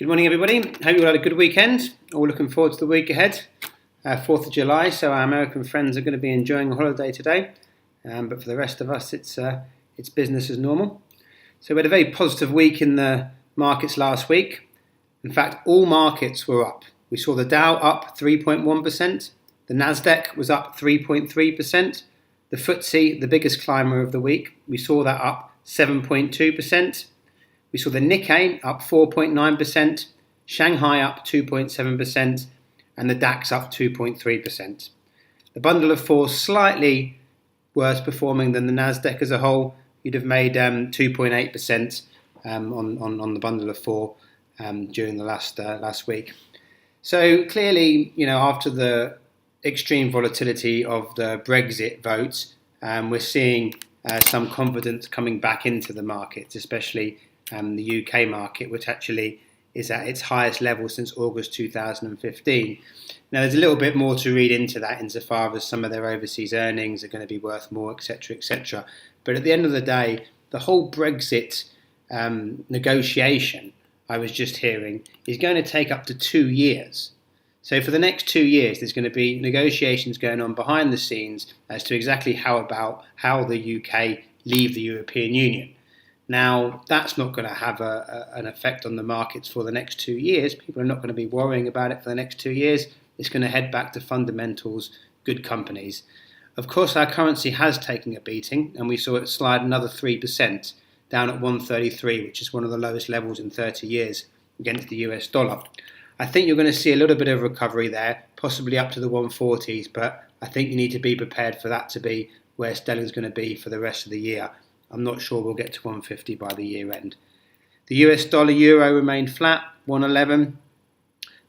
Good morning, everybody. Hope you all had a good weekend. All looking forward to the week ahead. 4th of July, so our American friends are going to be enjoying a holiday today. But for the rest of us, it's business as normal. So we had a very positive week in the markets last week. In fact, all markets were up. We saw the Dow up 3.1%. The Nasdaq was up 3.3%. The FTSE, the biggest climber of the week, we saw that up 7.2%. We saw the Nikkei up 4.9%, Shanghai up 2.7%, and the DAX up 2.3%. The bundle of four slightly worse performing than the Nasdaq as a whole. You'd have made 2.8% on the bundle of four during the last week. So clearly, after the extreme volatility of the Brexit vote, we're seeing some confidence coming back into the markets, especially the UK market, which actually is at its highest level since August 2015. Now, there's a little bit more to read into that insofar as some of their overseas earnings are going to be worth more, etc., etc. But at the end of the day, the whole Brexit negotiation, I was just hearing, is going to take up to 2 years. So for the next 2 years, there's going to be negotiations going on behind the scenes as to exactly how the UK leave the European Union. Now, that's not going to have an effect on the markets for the next 2 years. People are not going to be worrying about it for the next 2 years. It's going to head back to fundamentals, good companies. Of course, our currency has taken a beating, and we saw it slide another 3% down at 133, which is one of the lowest levels in 30 years against the US dollar. I think you're going to see a little bit of recovery there, possibly up to the 140s, but I think you need to be prepared for that to be where sterling's going to be for the rest of the year. I'm not sure we'll get to 150 by the year end. The US dollar euro remained flat, 111.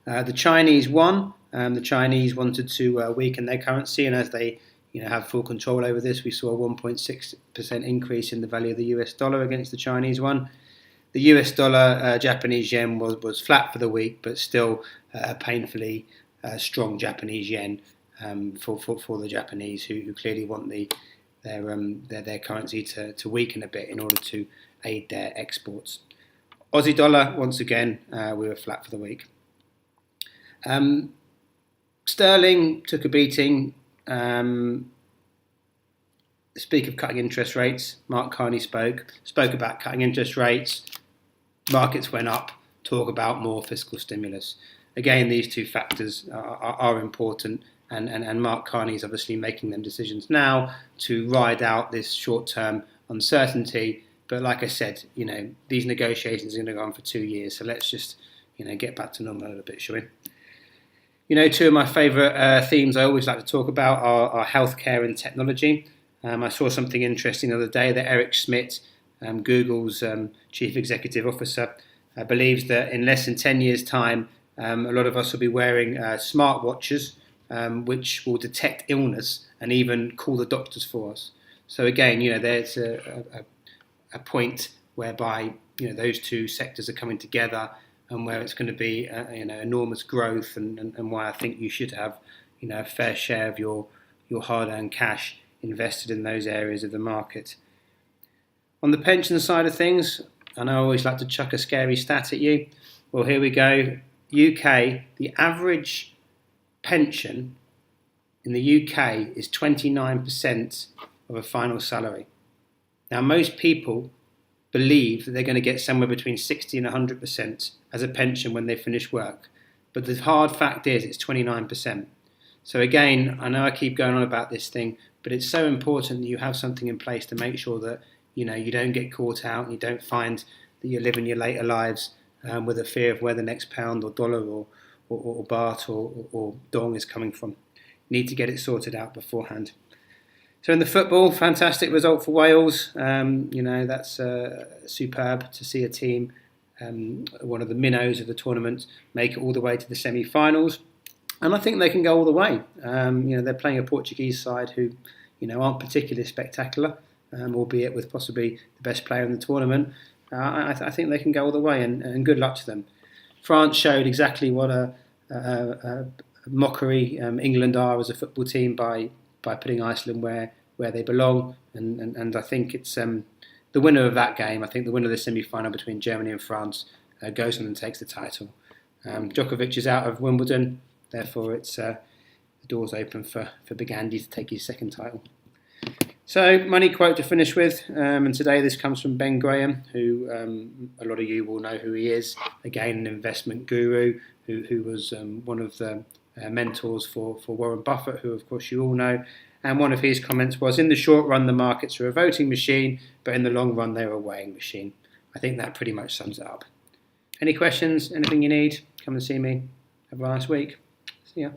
The Chinese won. The Chinese wanted to weaken their currency, and as they have full control over this, we saw a 1.6% increase in the value of the US dollar against the Chinese one. The US dollar Japanese yen was flat for the week, but still a painfully strong Japanese yen for the Japanese who clearly want their currency to weaken a bit in order to aid their exports. Aussie dollar, once again, we were flat for the week. Sterling took a beating. Speak of cutting interest rates, Mark Carney spoke about cutting interest rates. Markets went up, talk about more fiscal stimulus. Again, these two factors are important. And Mark Carney is obviously making them decisions now to ride out this short-term uncertainty. But like I said, these negotiations are going to go on for 2 years. So let's just, get back to normal a little bit, shall we? Two of my favourite themes I always like to talk about are healthcare and technology. I saw something interesting the other day that Eric Schmidt, Google's chief executive officer, believes that in less than 10 years' time, a lot of us will be wearing smartwatches, which will detect illness and even call the doctors for us. So again, there's a point whereby those two sectors are coming together, and where it's going to be enormous growth, and why I think you should have a fair share of your hard-earned cash invested in those areas of the market. On the pension side of things, and I always like to chuck a scary stat at you. Well, here we go. UK, the average pension in the UK is 29% of a final salary. Now, most people believe that they're going to get somewhere between 60 and 100% as a pension when they finish work. But the hard fact is it's 29%. So again, I know I keep going on about this thing, but it's so important that you have something in place to make sure that you don't get caught out and you don't find that you're living your later lives with a fear of where the next pound or dollar or baht or dong is coming from. You need to get it sorted out beforehand. So in the football, fantastic result for Wales. That's superb to see a team, one of the minnows of the tournament, make it all the way to the semi-finals. And I think they can go all the way. They're playing a Portuguese side who, aren't particularly spectacular, albeit with possibly the best player in the tournament. I think they can go all the way, and good luck to them. France showed exactly what a mockery England are as a football team by putting Iceland where they belong, and I think it's the winner of that game. I think the winner of the semi-final between Germany and France goes on and takes the title. Djokovic is out of Wimbledon, therefore it's the door's open for Big Andy to take his second title. So, money quote to finish with, and today this comes from Ben Graham, who a lot of you will know who he is. Again, an investment guru who was one of the mentors for Warren Buffett, who of course you all know. And one of his comments was, in the short run, the markets are a voting machine, but in the long run, they're a weighing machine. I think that pretty much sums it up. Any questions, anything you need, come and see me. Have a nice week. See ya.